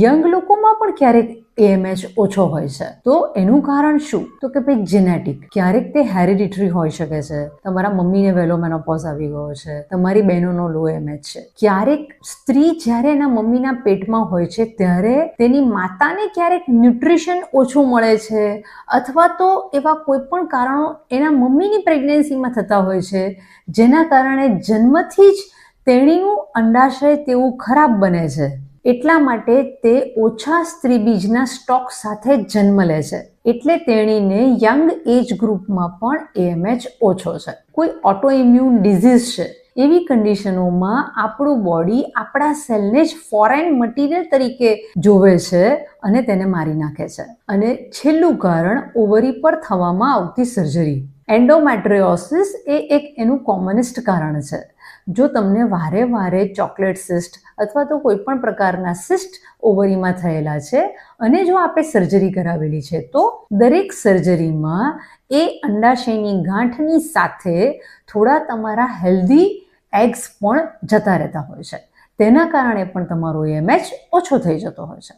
Young લોકોમાં પણ ક્યારેક એએમએચ ઓછો હોય છે. તો એનું કારણ શું? તો કે ભાઈ જેનેટિક. ક્યારેક તે હેરિડિટરી હોઈ શકે છે. તમારા મમ્મીને વહેલો મેનોપોઝ આવી ગયો છે, તમારી બહેનોનો લો એમએચ છે. ક્યારેક સ્ત્રી જ્યારે એના મમ્મીના પેટમાં હોય છે ત્યારે તેની માતાને ક્યારેક ન્યુટ્રિશન ઓછું મળે છે, અથવા તો એવા કોઈ પણ કારણો એના મમ્મીની પ્રેગ્નન્સીમાં થતા હોય છે, જેના કારણે જન્મથી જ તેણીનું અંડાશય તેવું ખરાબ બને છે. એટલા માટે તે ઓછા સ્ત્રીબીજના સ્ટોક સાથે જન્મ લે છે. એટલે તેણીને યંગ એજ ગ્રુપમાં પણ એએમએચ ઓછો છે. કોઈ ઓટો ઇમ્યુન ડિઝીઝ છે, એવી કન્ડિશનોમાં આપણું બોડી આપણા સેલને જ ફોરેન મટીરિયલ તરીકે જોવે છે અને તેને મારી નાખે છે. અને છેલ્લું કારણ ઓવરી પર થવામાં આવતી સર્જરી. એન્ડોમેટ્રિયોસિસ એ એક એનું કોમનેસ્ટ કારણ છે. જો તમને વારે વારે ચોકલેટ સિસ્ટ અથવા તો કોઈ પણ પ્રકારના સિસ્ટ ઓવરીમાં થયેલા છે અને જો આપણે સર્જરી કરાવેલી છે, તો દરેક સર્જરીમાં એ અંડાશયની ગાંઠની સાથે થોડા તમારા હેલ્ધી એગ્સ પણ જતા રહેતા હોય છે. તેના કારણે પણ તમારો એએમએચ ઓછો થઈ જતો હોય છે.